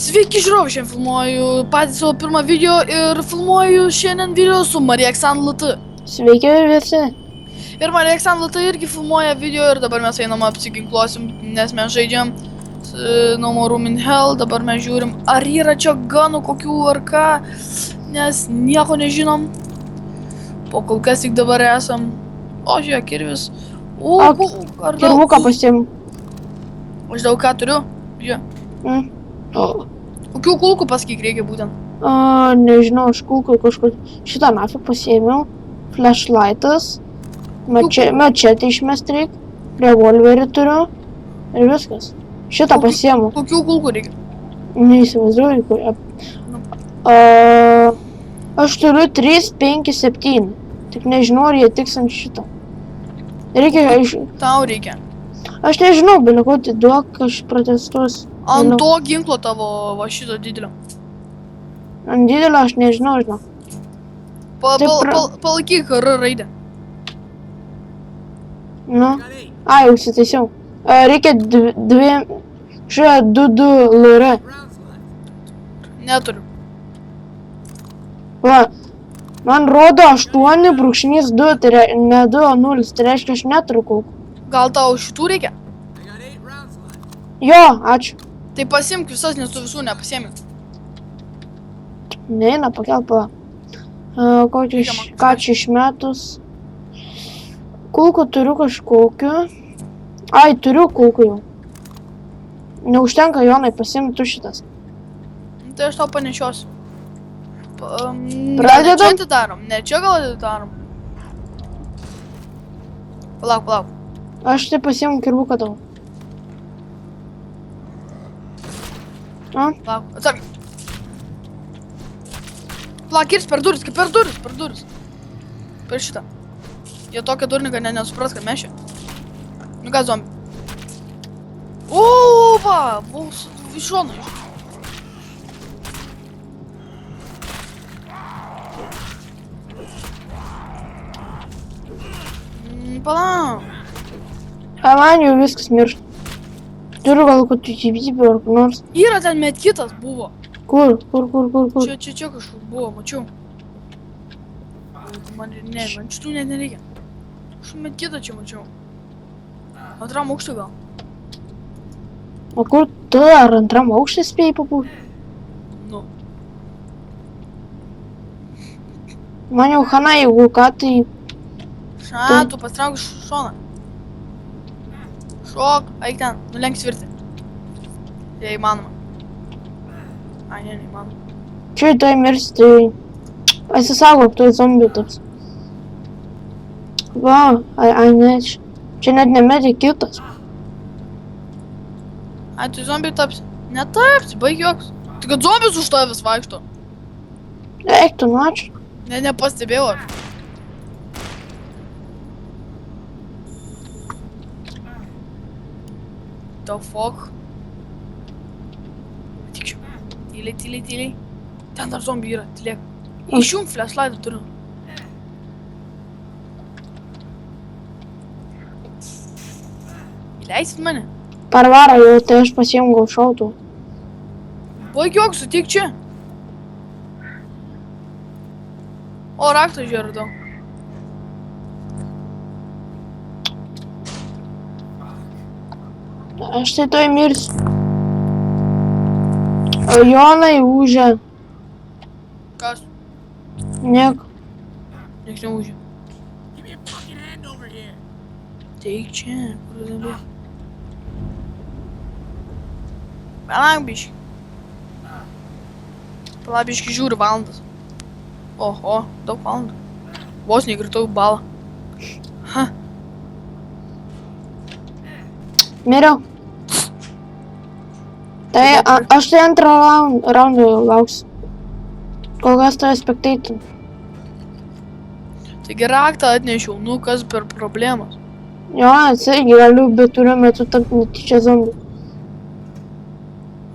Sveiki žiūrovai, šiandien filmuoju patį savo pirmą video ir filmuoju šiandien video su Marija Aksan LT. Sveiki visi. Ir Marija Aksan LT irgi filmuoja video ir dabar mes einam apsiginkluosim, nes mes žaidžiam No More Room in Hell. Dabar mes žiūrim, ar yra čia ganų kokių ar ką, nes nieko nežinom. Po kol kas tik dabar esam. O, žiūrėk, kirvis. Kirvuką pasiimu. Aš daug ką turiu. Žiūrėk. Kokių kulkų pasakyk reikia būtent? Nežinau, aš kulkų kažkur. Šitą nafį pasiėmiau. Flashlightas. Mečetę išmest reik. Revolverį turiu. Ir viskas. Šitą pasiėmiau. Kokių kulkų reikia? Neįsivaizduoju, kur. Aš turiu 3, 5, 7. Tik nežinau, ar jie tiks ant šito. Reikia Tau reikia. Aš nežinau, belikoti duok, aš protestuosiu. Ant to ginklo tavo, va šito didelio. Ant didelio aš nežinau, žinau. Palaikyk R raidę. Nu. Ai, užsitaisiau. Reikia 2... Čia 2 LR. Neturiu. Va. Man rodo 8,2, tai ne 2, o 0. Tai reiškia, aš neturiu kulkų. Gal tau šitų reikia? Jo, ačiū. Tai pasimk visas, nes tu visų nepasiemi. Neina, pakel pala. Ką čia išmetus? Kulkų turiu kažkokiu. Ai, turiu kulkų jau. Neužtenka, Jonai, pasiimti tu šitas. Tai aš tau panešiosiu. Pradedam? Ne čia atidarom, ne čia gal atidarom. Palauk. Aš tai pasiimu kirvuką tau. Palauk, atsargiai. Palauk, kirs per duris, per duris. Per šitą. Jie tokią durniką nesupras, kad mes čia. Nu ką, zombi. O, va, iš šono. Palauk. Man jau viskas miršta. Turiu gal kokių gyvybių ar kur nors. Yra ten medkitas buvo. Kur? Čia kažkur buvo, mačiau. Man šitų net nereikia. Kažkur medkitą čia mačiau. Antram aukštui gal. O kur tu ar antram aukštui spėjai papūti? Nu. Man jau hana, jeigu ką, tai... Tu pastrauk iš šoną. Šok, eik ten, nulenk svirtį. Jei įmanoma. Ai, ne, neįmanoma. Čia tai mirsi, tai... Atsisaugok, tu zombių taps. Va, ai, ne, čia net nemetė kitas. Ai, tu zombiai tapsi. Netapsi, baig joks. Tai kad zombis už tavęs vaikšto. Eik, tu načiu. Ne, nepastebėjau aš. The fuck? Tikšiu. Tyliai. Ten dar zombiai yra, tylėk. Išjung flashlightą turiu. Įleisit mane? Parvara jau, tai aš pasiimu gal šautų. Baig joks, sutik čia. O, raktą žiūrėdau. Aš tai toj mirsiu. O Jonai ūžia. Kas? Nieko. Nieks neūžia. Teik čia, kur dabar? Palauk biškį. Palauk biškį žiūri valandas. Oho, daug valandų. Vos neįkritau balą. Ha. Miriau. Tai aš tai antrą raundą lauksiu. Kol kas tave spekteitų. Taigi raktą atnešiau, nu kas per problemas. Jo, atsargiai galiu, bet turiu metu tapti netyčia zombių.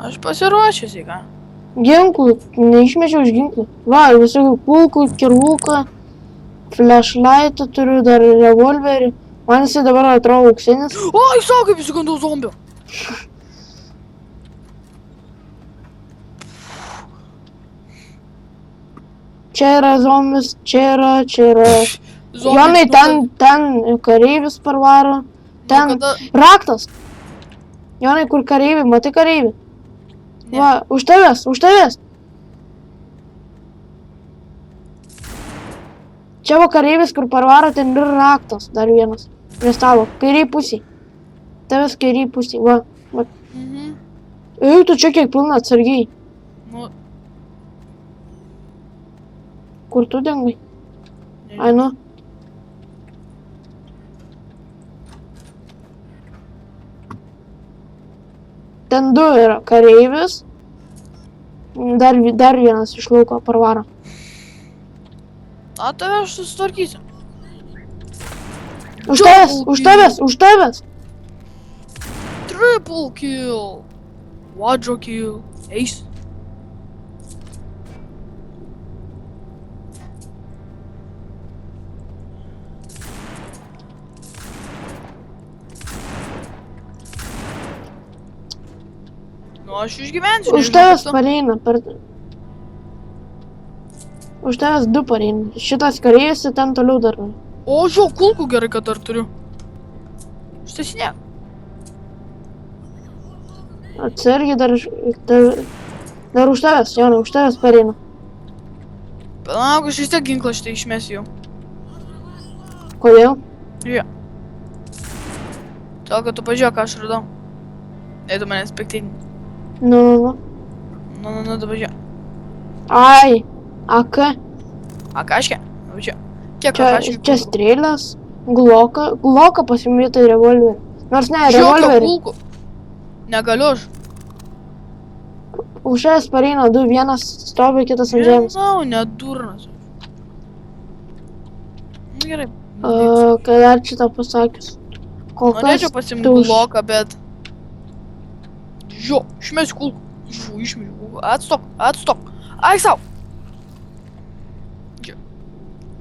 Aš pasiruošęs į ką. Ginklų, neišmečiau iš ginklų. Va, visokių kulkų, kirvuką, flashlightą turiu, dar revolverį. Man jisai dabar atrodo auksinis. Oi, sako, kaip įsigandau zombio. čia yra zombis, čia yra. Zombiai Jonai, duoda- ten kareivis parvaro. Ten kada- raktas. Jonai, kur kareivį, matai kareivį? Ne. Va, už tavęs. Čia va kareivis, kur parvaro, ten ir raktas, dar vienas. Prie stalo, kairiai pusė. Tavęs kairiai pusė, va. Mhm. Ei, tu čia kiek pilna atsargiai. Nu, Kur tu dingai? nežinau. Ai, nu. Ten du yra kareivis. Dar vienas iš lauko parvaro. A, tave aš susitvarkysiu. Už tavęs. Triple kill. Quadro kill. Ace. Nu, aš išgyvensiu. Už nežinau, tavęs kaip tu. pareina. Už tavęs du pareina. Šitas kareivis ir ten toliau dar. O, žiūrėk, kulkų gerai, kad dar turiu. Štasinė. Atsargiai dar už tavęs, Jonai, už tavęs pareina. Palauk, aš vis tiek ginklą šitą išmesiu jau. Kodėl? Todėl, kad tu pažiūrėk, ką aš radau. Ei, tu manęs piktinį. Nu. Nu, tu pažiūrėk. Ai, AK. Akaškė? Nu, čia. Kiek Čia akaškė? strėlės. Gloką pasimėtai revolverį. Nors ne, Žiūrėk, revolverį. kulkų. Negaliu aš. Už tavęs pareina du, vienas stovi, kitas ant žemės. Žinau, nedurnas. Nu, gerai. Ką dar šitą pasakius? Kol kas Norėčiau pasimti tu už- bloką, bet... Jo, išmesiu kulkų. Išmesiu kulkų. Atstok. Ai, sau. Čia.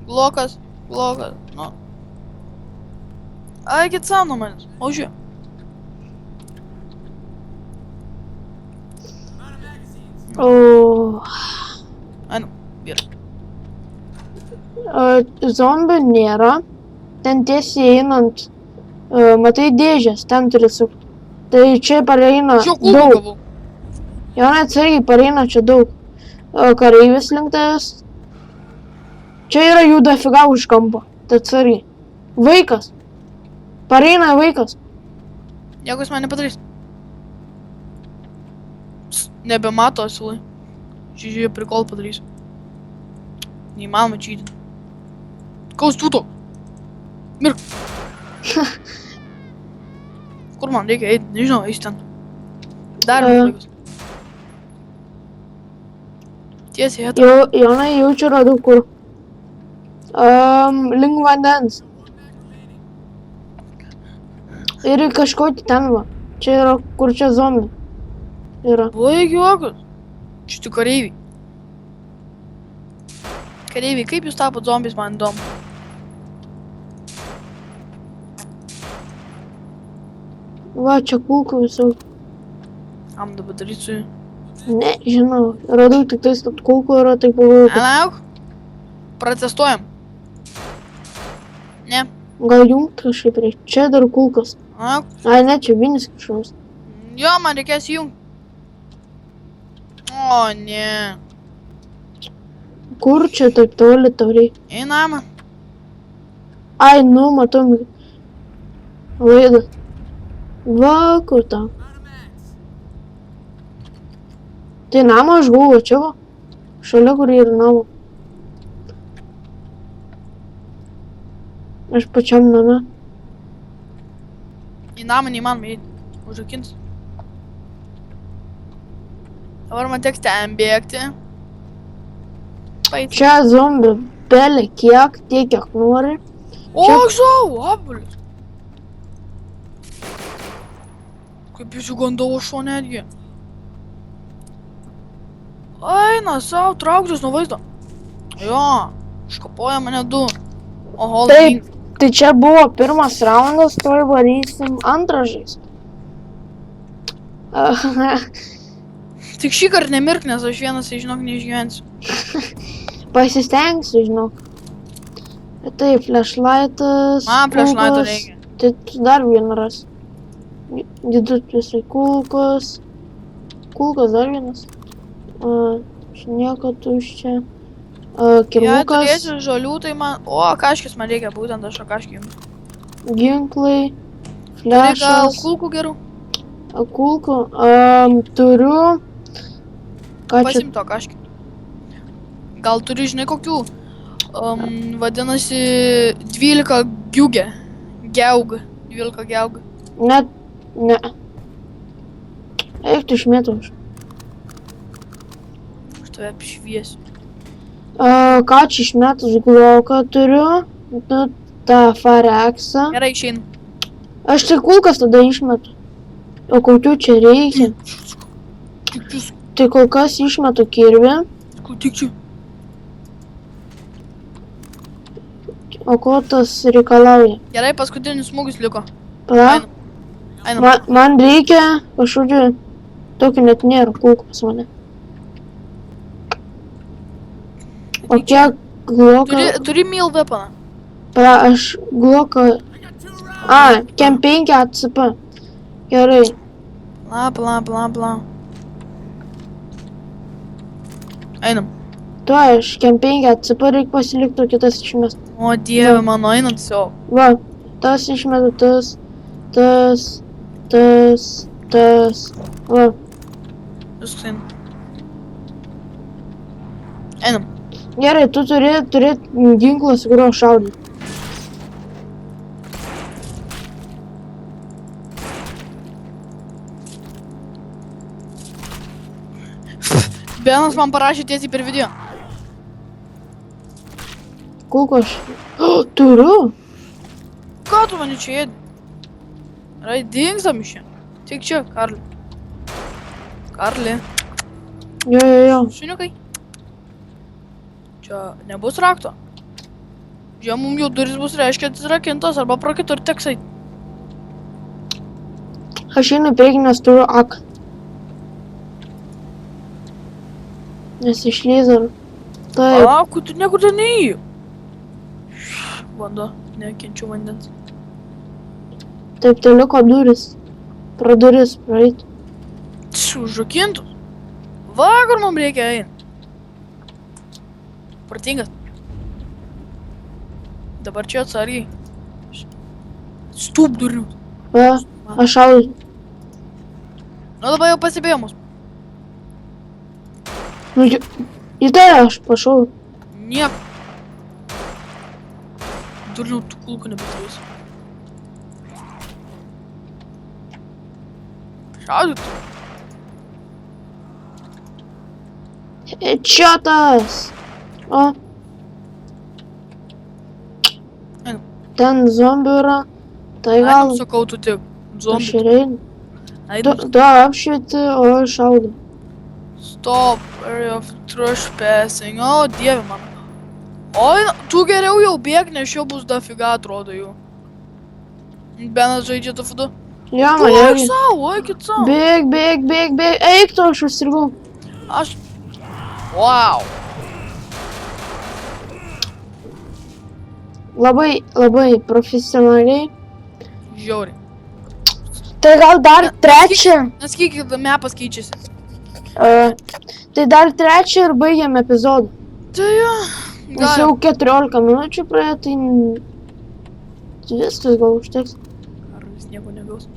Blokas. Nu. Ai, kit sau nuo manęs. O, žiūrėk. O, Ai, nu. Gerai. zombių nėra. Ten tiesiai einant, matai dėžės, ten turi sukti. Tai čia pareina Žiūrėk, kulkų daug. gavau. Jonai, atsargiai pareina čia daug. Kareivis link tavęs. Čia yra jų dafiga už kampo. Tai atsargiai. Vaikas. Pareina vaikas. Jeigu jis man nepadarys. Nebemato asilai. Žiūrėjau, prikol padarysiu. Neįmanoma čytinti. Kaus tu to? Mirk. Kur man reikia eiti? Nežinau, eis ten. Dar vienas vaikas. Tiesiai hetą. Jonai, jaučiu radau kur. Link vandens. Ir kažkokį ten va. Čia yra, kur čia zombi. Yra. Baig juokus. Šitų kareiviai. Kareiviai, kaip jūs tapot zombiais, man įdomu. Va, čia kulkų visų. Am dabar darysiu. Ne, žinau. Radau tik tais, kad kulkų yra, tai pagalvojau, kad Anauk. Protestuojam. Ne. gal jungt kažkaip reikia. Čia dar kulkas. Anauk. Ai, ne, čia vinis kažkoks. Jo, man reikės įjungti. O, ne. Kur čia taip toli tau reikia? Į namą. Ai, nu, matau. Laidą. Va, kur tau? Tai namą aš buvau, čia va. Šalia, kur yra namo. Aš pačiam name. Į namą neįmanoma įeiti. Užrakins. Dabar man teks ten bėgti. Paeit. Čia zombi belė kiek, tiek kiek nori. O, čia- žau, abulis. Kaip įsigandau aš šuo netgi. Eina savo, trauktis nuo vaizdo. Jo, iškapoja mane du. Oho, Taip, tai čia buvo pirmas raundas, tuoj varysim antrą žaist. Tik šį kartą nemirk, nes aš vienas, tai žinok, neišgyvensiu. Pasistengsiu, žinok. Tai flashlightas. Man flashlighto kulkos. reikia. Tai tu dar vieną ras. Didutėsai kulkos. Kulkos dar vienas. Čia nieko tuščia. Jei Kirvukas. turėsiu žolių, tai man... O, kažkis man reikia, būtent aš kažkį jums. Ginklai. Turi gal Flešas. kulkų gerų? Kulkų. Turiu. Ką čia? Pasim to kažkį. Gal turi, žinai, kokių? Vadinasi 12 giugė. Geug. 12 geug. Net. Ne. Eik tu išmėtum. Aš tave apšviesiu. Ką čia išmetus gloką turiu? Nu, tą fareksą. Gerai, išeinu. Aš tai kulkas tada išmetu. O kokių čia reikia? Tik čia, Tai kol kas išmetu kirvį. tik čia. O ko tas reikalauja? Gerai, paskutinis smūgis liko. Pala? Einam. Man reikia kažkokio... Tokio net nėra kulkų pas mane. O kiek gloką... Turi mil weaponą. Pala, aš gloką... Kem 5 ACP. Gerai. Bla. Einam. Tu aš kem 5 ACP reik pasilikti, o kitas išmest. O dieve, mano einant siau. Va, tas išmetu, tas. Va. Viskas einam. Einam. Gerai, tu turi ginklą, su kuriuo šaudai. Benas man parašė tiesiai per video. Kulko aš... Turiu? Ką tu mane čia ėdi? Rai, dingstam iš čia. Tik čia, Karli. Karli. Jo. Šuniukai. Čia nebus rakto. Čia mum jau duris bus reiškia atsirakintos arba pro kitur teksai. Aš einu priekį, nes turiu AK. Nes išlyzar. Taip. Tu niekur ten neįjų. Vanduo, nekenčiu vandens. Taip, tai liko duris. Pro duris praeit. Užrakintus. Va, kur mums reikia eiti. Pratingas. Dabar čia atsargiai. Stūp durių. Va, aš šaudžiu. Nu dabar jau pasibėjo mus. Nu, į tai aš pašau. Nieko. Durnių tų kulkų nebeturėsiu. Šaudyt. Čiotas! O. Einam. Ten zombių yra. Tai Einam, gal sakau, tu tik. aš Zombi. ir einu. Einam. Tu apšvieti, o aš šaudau. Stop, area of trespassing. O, dieve man. Oi, tu geriau jau bėg, nes jau bus dafiga, atrodo jau. Benas žaidžia TF2. Jo, Tu man eik irgi. savo, eikit savo. Bėg. Eik tu, aš užsirgau. Aš... Wow. Labai profesionaliai. Žiauriai. Tai gal dar trečią. Nes kiek mepas keičiasi. Tai dar trečią ir baigiam epizodą. Tai jo. Nes jau 14 minučių praėjo, tai... Viskas gal užteks. Karlis nieko negaus.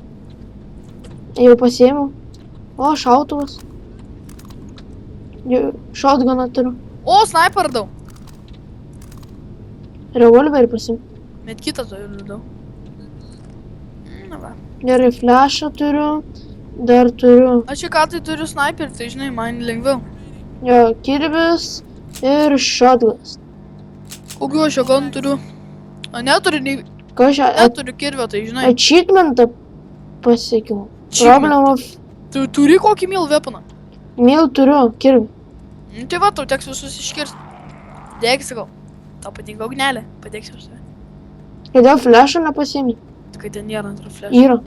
Jau pasiėmiau. O, šautuvas. Shotguną turiu. O, sniper radau. Revolverį pasiėmiau. Net kitą radau. Na va. Gerai, flashą turiu. Dar turiu. Aš čia ką tai turiu sniper, tai žinai, man lengviau. Jo, kirvis ir shotgunas. Kokiu aš jo gan turiu? O neturiu nei... Ką aš Neturiu kirvio, tai žinai. achievementą pasiekiau. Achievement. Problem of... Tu turi kokį mil weaponą? Mil turiu, kirvi. Nu tai va, tau teks visus iškirsti. Degsi gal. Tau patinka ugnelė, padegsi už tave. Kodėl flashą nepasiėmė? Tai kai ten nėra antro flash. Yra.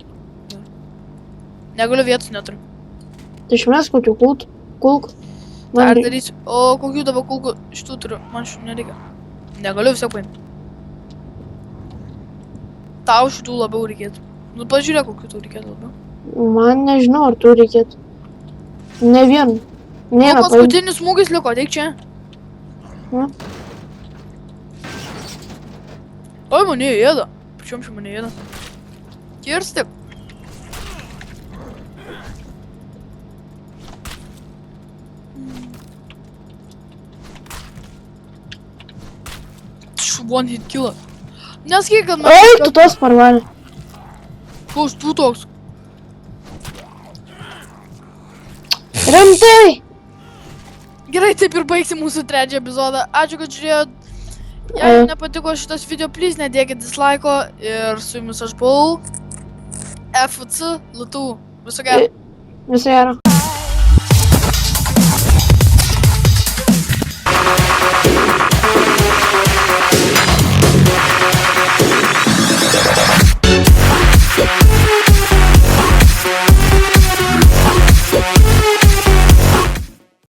Negaliu vietos neturiu. Tai išmes kokių kulkų. Dar Man reikia. darysiu. O kokių dabar kulkų šitų turiu? Man šitų nereikia. Negaliu vis tiek paimti. Tau šitų labiau reikėtų. Nu, pažiūrėk, kokių tau reikėtų labiau. Man nežinau, ar tu reikėtų. Ne vien. Nu, Nėra paimti. paskutinis smūgis liko, teik čia. Nu. Oi, mane ėda. Pačiom čia mane ėda. Kirstik. One hit killer. Nesakyk, kad man... Oi, tu tos parvalė. Koks tu toks? Rimtai! Gerai, taip ir baigsim mūsų trečią epizodą. Ačiū, kad žiūrėjot. Jei nepatiko šitas video, please nedėkit dislike'o. Ir su jumis aš buvau. FC Lutu. Viso gero. Viso gero.